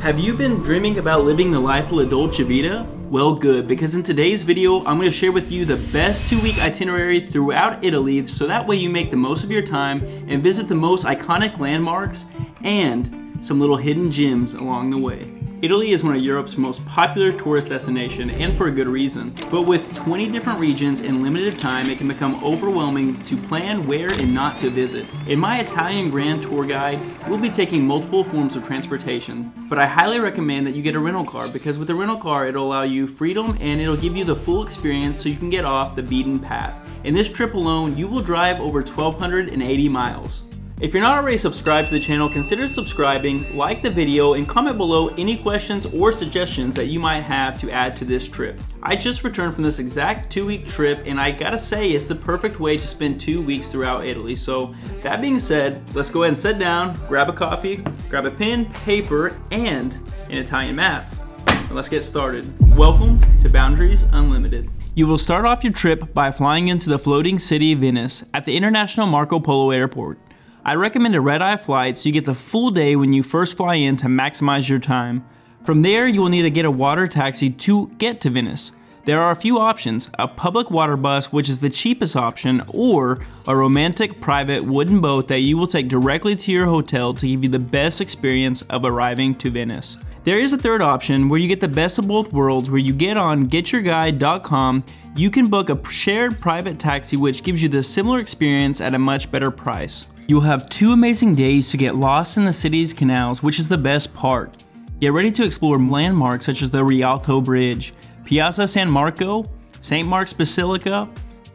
Have you been dreaming about living the life of La Dolce Vita? Well, good, because in today's video, I'm going to share with you the best 2-week itinerary throughout Italy, so that way you make the most of your time and visit the most iconic landmarks and some little hidden gems along the way. Italy is one of Europe's most popular tourist destinations, and for a good reason. But with 20 different regions and limited time, it can become overwhelming to plan where and not to visit. In my Italian Grand Tour Guide, we'll be taking multiple forms of transportation, but I highly recommend that you get a rental car, because with a rental car, it'll allow you freedom and it'll give you the full experience so you can get off the beaten path. In this trip alone, you will drive over 1,280 miles. If you're not already subscribed to the channel, consider subscribing, like the video, and comment below any questions or suggestions that you might have to add to this trip. I just returned from this exact 2-week trip, and I gotta say it's the perfect way to spend 2 weeks throughout Italy. So that being said, let's go ahead and sit down, grab a coffee, grab a pen, paper, and an Italian map. And let's get started. Welcome to Boundaries Unlimited. You will start off your trip by flying into the floating city of Venice at the International Marco Polo Airport. I recommend a red-eye flight so you get the full day when you first fly in to maximize your time. From there, you will need to get a water taxi to get to Venice. There are a few options: a public water bus, which is the cheapest option, or a romantic private wooden boat that you will take directly to your hotel to give you the best experience of arriving to Venice. There is a third option where you get the best of both worlds, where you get on getyourguide.com. You can book a shared private taxi which gives you the similar experience at a much better price. You'll have 2 amazing days to get lost in the city's canals, which is the best part. Get ready to explore landmarks such as the Rialto Bridge, Piazza San Marco, St. Marks Basilica,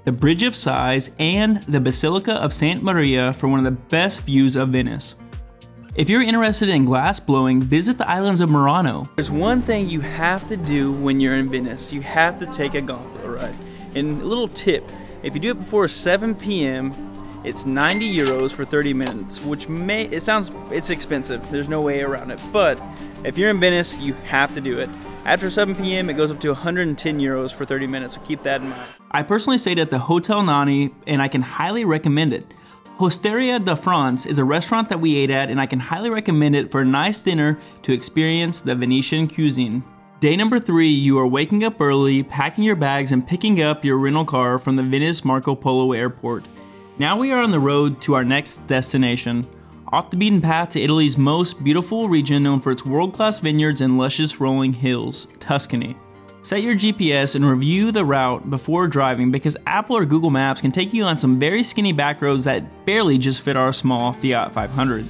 the Bridge of Sighs, and the Basilica of Santa Maria for one of the best views of Venice. If you're interested in glass blowing, visit the islands of Murano. There's one thing you have to do when you're in Venice. You have to take a gondola ride. And a little tip, if you do it before 7 p.m., it's 90 euros for 30 minutes, which it's expensive. There's no way around it. But if you're in Venice, you have to do it. After 7 p.m., it goes up to 110 euros for 30 minutes, so keep that in mind. I personally stayed at the Hotel Nani, and I can highly recommend it. Hostaria Da Franz is a restaurant that we ate at, and I can highly recommend it for a nice dinner to experience the Venetian cuisine. Day number 3, you are waking up early, packing your bags, and picking up your rental car from the Venice Marco Polo Airport. Now we are on the road to our next destination, off the beaten path to Italy's most beautiful region, known for its world-class vineyards and luscious rolling hills, Tuscany. Set your GPS and review the route before driving, because Apple or Google Maps can take you on some very skinny back roads that barely just fit our small Fiat 500.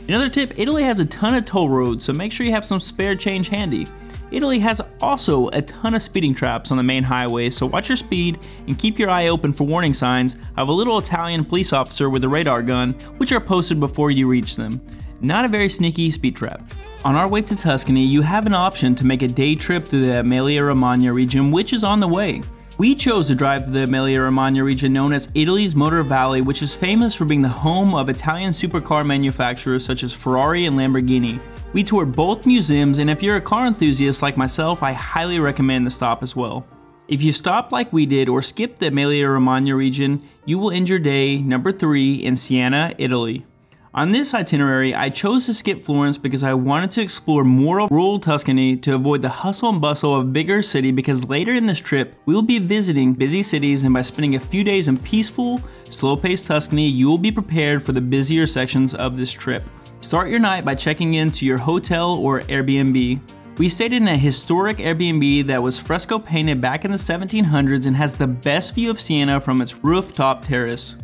Another tip, Italy has a ton of toll roads, so make sure you have some spare change handy. Italy has also a ton of speeding traps on the main highways, so watch your speed and keep your eye open for warning signs of a little Italian police officer with a radar gun, which are posted before you reach them. Not a very sneaky speed trap. On our way to Tuscany, you have an option to make a day trip through the Emilia-Romagna region, which is on the way. We chose to drive to the Emilia-Romagna region, known as Italy's Motor Valley, which is famous for being the home of Italian supercar manufacturers such as Ferrari and Lamborghini. We toured both museums, and if you're a car enthusiast like myself, I highly recommend the stop as well. If you stop like we did or skip the Emilia-Romagna region, you will end your day number 3 in Siena, Italy. On this itinerary, I chose to skip Florence because I wanted to explore more of rural Tuscany to avoid the hustle and bustle of a bigger city, because later in this trip, we will be visiting busy cities, and by spending a few days in peaceful, slow-paced Tuscany, you will be prepared for the busier sections of this trip. Start your night by checking into your hotel or Airbnb. We stayed in a historic Airbnb that was fresco painted back in the 1700s and has the best view of Siena from its rooftop terrace.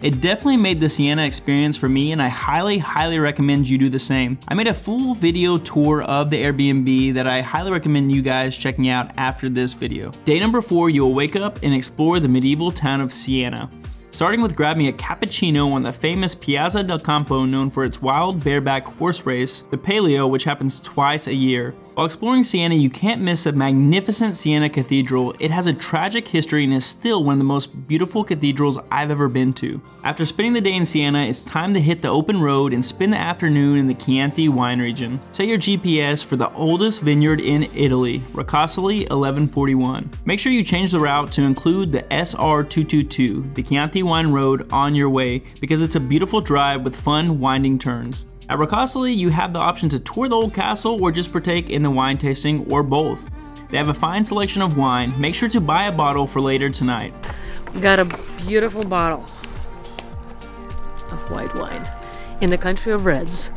It definitely made the Siena experience for me, and I highly recommend you do the same. I made a full video tour of the Airbnb that I highly recommend you guys checking out after this video. Day number 4, you'll wake up and explore the medieval town of Siena, starting with grabbing a cappuccino on the famous Piazza del Campo, known for its wild bareback horse race, the Palio, which happens twice a year. While exploring Siena, you can't miss the magnificent Siena Cathedral. It has a tragic history and is still one of the most beautiful cathedrals I've ever been to. After spending the day in Siena, it's time to hit the open road and spend the afternoon in the Chianti wine region. Set your GPS for the oldest vineyard in Italy, Ricasoli 1141. Make sure you change the route to include the SR222, the Chianti wine road, on your way, because it's a beautiful drive with fun winding turns. At Ricasoli, you have the option to tour the old castle or just partake in the wine tasting, or both. They have a fine selection of wine. Make sure to buy a bottle for later tonight. We got a beautiful bottle of white wine in the country of reds.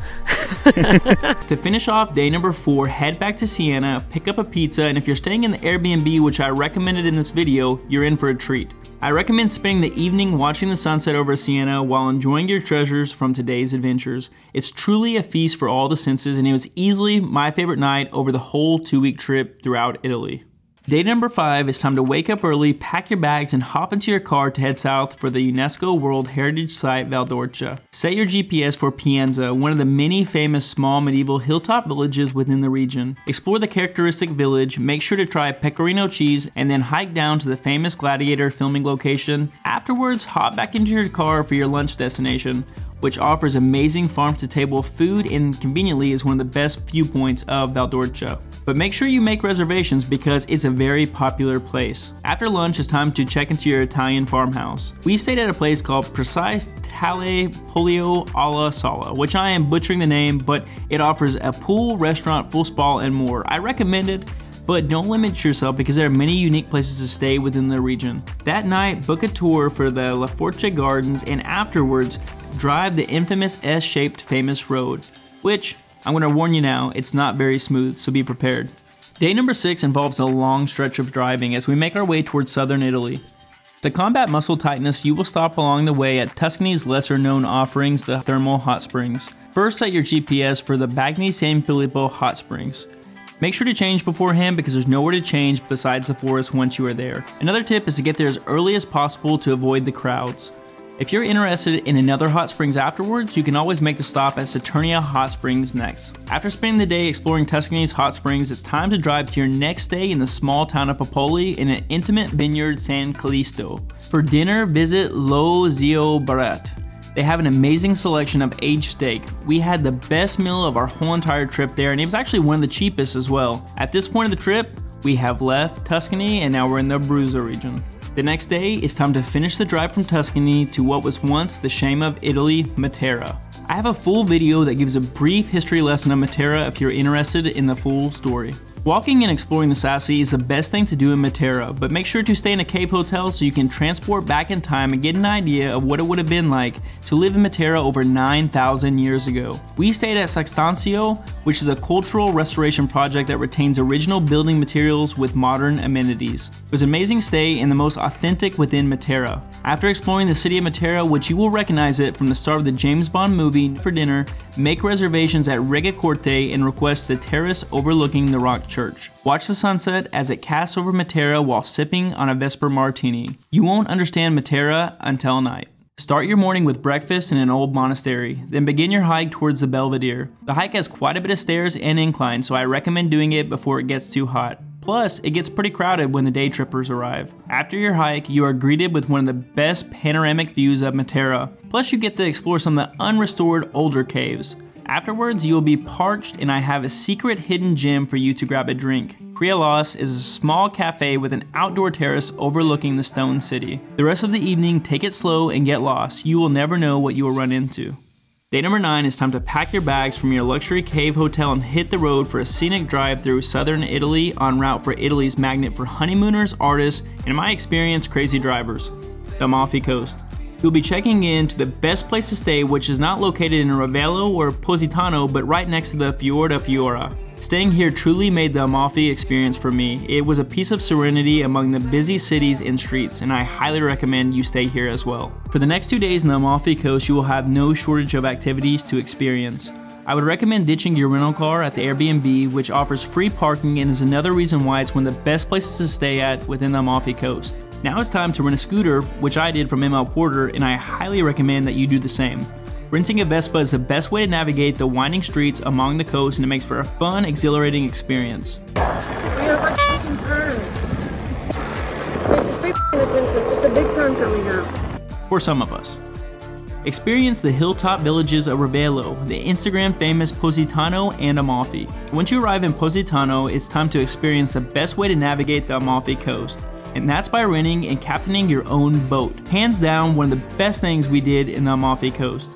To finish off day number 4, head back to Siena, pick up a pizza, and if you're staying in the Airbnb, which I recommended in this video, you're in for a treat. I recommend spending the evening watching the sunset over Siena while enjoying your treasures from today's adventures. It's truly a feast for all the senses, and it was easily my favorite night over the whole 2-week trip throughout Italy. Day number 5 is time to wake up early, pack your bags, and hop into your car to head south for the UNESCO World Heritage Site Valdorcia. Set your GPS for Pienza, one of the many famous small medieval hilltop villages within the region. Explore the characteristic village, make sure to try pecorino cheese, and then hike down to the famous gladiator filming location. Afterwards, hop back into your car for your lunch destination, which offers amazing farm-to-table food and conveniently is one of the best viewpoints of Valdorcia. But make sure you make reservations because it's a very popular place. After lunch, it's time to check into your Italian farmhouse. We stayed at a place called Precise Tale Polio alla Sala, which I am butchering the name, but it offers a pool, restaurant, full spa, and more. I recommend it, but don't limit yourself because there are many unique places to stay within the region. That night, book a tour for the La Force Gardens, and afterwards, drive the infamous S-shaped famous road, which, I'm going to warn you now, it's not very smooth, so be prepared. Day number 6 involves a long stretch of driving as we make our way towards southern Italy. To combat muscle tightness, you will stop along the way at Tuscany's lesser known offerings, the thermal hot springs. First, set your GPS for the Bagni San Filippo hot springs. Make sure to change beforehand because there's nowhere to change besides the forest once you are there. Another tip is to get there as early as possible to avoid the crowds. If you're interested in another hot springs afterwards, you can always make the stop at Saturnia Hot Springs next. After spending the day exploring Tuscany's hot springs, it's time to drive to your next stay in the small town of Popoli in an intimate vineyard San Callisto. For dinner, visit Lo Zio Barret. They have an amazing selection of aged steak. We had the best meal of our whole entire trip there, and it was actually one of the cheapest as well. At this point of the trip, we have left Tuscany and now we're in the Abruzzo region. The next day, it's time to finish the drive from Tuscany to what was once the shame of Italy, Matera. I have a full video that gives a brief history lesson of Matera if you're interested in the full story. Walking and exploring the Sassi is the best thing to do in Matera, but make sure to stay in a cave hotel so you can transport back in time and get an idea of what it would have been like to live in Matera over 9,000 years ago. We stayed at Sextanzio, which is a cultural restoration project that retains original building materials with modern amenities. It was an amazing stay and the most authentic within Matera. After exploring the city of Matera, which you will recognize it from the start of the James Bond movie, for dinner, make reservations at Regacorte and request the terrace overlooking the rock church. Watch the sunset as it casts over Matera while sipping on a Vesper martini. You won't understand Matera until night. Start your morning with breakfast in an old monastery, then begin your hike towards the Belvedere. The hike has quite a bit of stairs and inclines, so I recommend doing it before it gets too hot. Plus, it gets pretty crowded when the day trippers arrive. After your hike, you are greeted with one of the best panoramic views of Matera. Plus, you get to explore some of the unrestored older caves. Afterwards, you will be parched and I have a secret hidden gem for you to grab a drink. Crialos is a small cafe with an outdoor terrace overlooking the stone city. The rest of the evening, take it slow and get lost. You will never know what you will run into. Day number 9 is time to pack your bags from your luxury cave hotel and hit the road for a scenic drive through southern Italy en route for Italy's magnet for honeymooners, artists, and in my experience, crazy drivers, the Amalfi Coast. You'll be checking in to the best place to stay, which is not located in Ravello or Positano, but right next to the Fiora Fiora. Staying here truly made the Amalfi experience for me. It was a piece of serenity among the busy cities and streets, and I highly recommend you stay here as well. For the next 2 days in the Amalfi Coast, you will have no shortage of activities to experience. I would recommend ditching your rental car at the Airbnb, which offers free parking and is another reason why it's one of the best places to stay at within the Amalfi Coast. Now it's time to rent a scooter, which I did from ML Porter, and I highly recommend that you do the same. Renting a Vespa is the best way to navigate the winding streets along the coast, and it makes for a fun, exhilarating experience. We are like taking turns. It's a big turn coming up. For some of us. Experience the hilltop villages of Ravello, the Instagram famous Positano and Amalfi. Once you arrive in Positano, it's time to experience the best way to navigate the Amalfi Coast. And that's by renting and captaining your own boat. Hands down, one of the best things we did in the Amalfi Coast.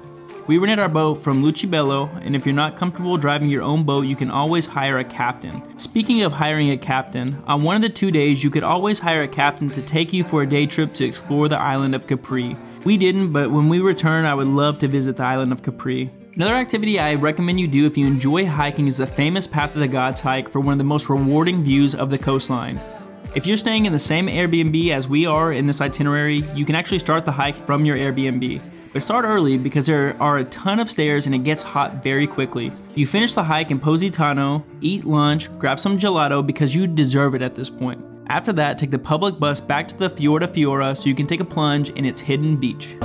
We rented our boat from Lucibello, and if you're not comfortable driving your own boat, you can always hire a captain. Speaking of hiring a captain, on one of the 2 days you could always hire a captain to take you for a day trip to explore the island of Capri. We didn't, but when we return I would love to visit the island of Capri. Another activity I recommend you do if you enjoy hiking is the famous Path of the Gods hike for one of the most rewarding views of the coastline. If you're staying in the same Airbnb as we are in this itinerary, you can actually start the hike from your Airbnb. But start early because there are a ton of stairs and it gets hot very quickly. You finish the hike in Positano, eat lunch, grab some gelato because you deserve it at this point. After that, take the public bus back to the Fiora Fiora so you can take a plunge in its hidden beach.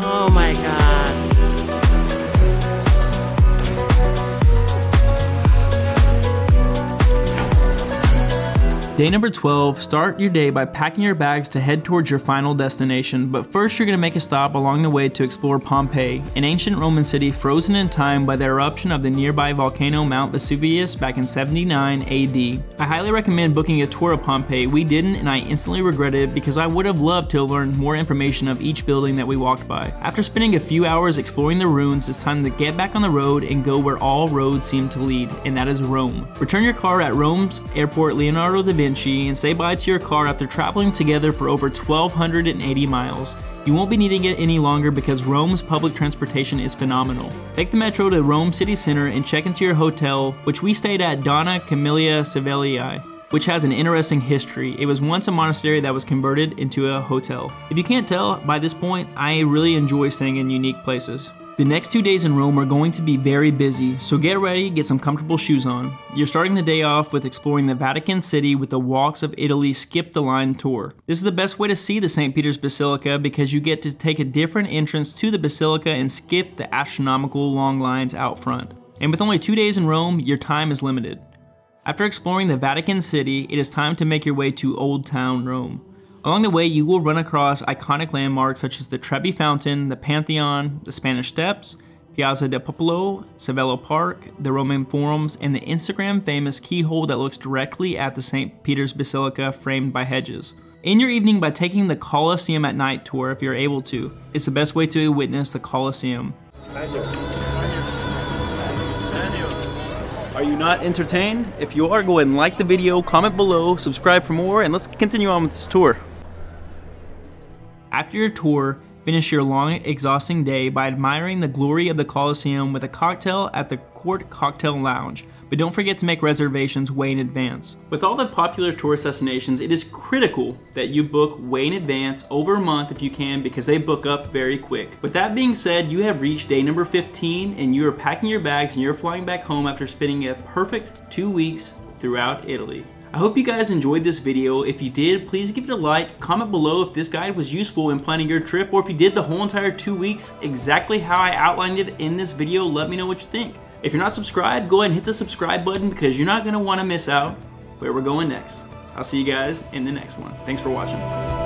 Oh my God. Day number 12, start your day by packing your bags to head towards your final destination, but first you're going to make a stop along the way to explore Pompeii, an ancient Roman city frozen in time by the eruption of the nearby volcano Mount Vesuvius back in 79 AD. I highly recommend booking a tour of Pompeii. We didn't, and I instantly regret it because I would have loved to learn more information of each building that we walked by. After spending a few hours exploring the ruins, it's time to get back on the road and go where all roads seem to lead, and that is Rome. Return your car at Rome's airport Leonardo da Vinci and say bye to your car after traveling together for over 1,280 miles. You won't be needing it any longer because Rome's public transportation is phenomenal. Take the metro to Rome city center and check into your hotel, which we stayed at Donna Camelia Savelii, which has an interesting history. It was once a monastery that was converted into a hotel. If you can't tell by this point, I really enjoy staying in unique places. The next 2 days in Rome are going to be very busy, so get ready, get some comfortable shoes on. You're starting the day off with exploring the Vatican City with the Walks of Italy Skip the Line tour. This is the best way to see the St. Peter's Basilica because you get to take a different entrance to the Basilica and skip the astronomical long lines out front. And with only 2 days in Rome, your time is limited. After exploring the Vatican City, it is time to make your way to Old Town Rome. Along the way, you will run across iconic landmarks such as the Trevi Fountain, the Pantheon, the Spanish Steps, Piazza del Popolo, Savello Park, the Roman Forums, and the Instagram-famous keyhole that looks directly at the St. Peter's Basilica framed by hedges. End your evening by taking the Colosseum at Night tour if you're able to. It's the best way to witness the Colosseum. Are you not entertained? If you are, go ahead and like the video, comment below, subscribe for more, and let's continue on with this tour. After your tour, finish your long, exhausting day by admiring the glory of the Colosseum with a cocktail at the Court Cocktail Lounge. But don't forget to make reservations way in advance. With all the popular tourist destinations, it is critical that you book way in advance, over a month if you can, because they book up very quick. With that being said, you have reached day number 15 and you are packing your bags and you're flying back home after spending a perfect 2 weeks throughout Italy. I hope you guys enjoyed this video. If you did, please give it a like, comment below if this guide was useful in planning your trip, or if you did the whole entire 2 weeks exactly how I outlined it in this video, let me know what you think. If you're not subscribed, go ahead and hit the subscribe button because you're not going to want to miss out where we're going next. I'll see you guys in the next one. Thanks for watching.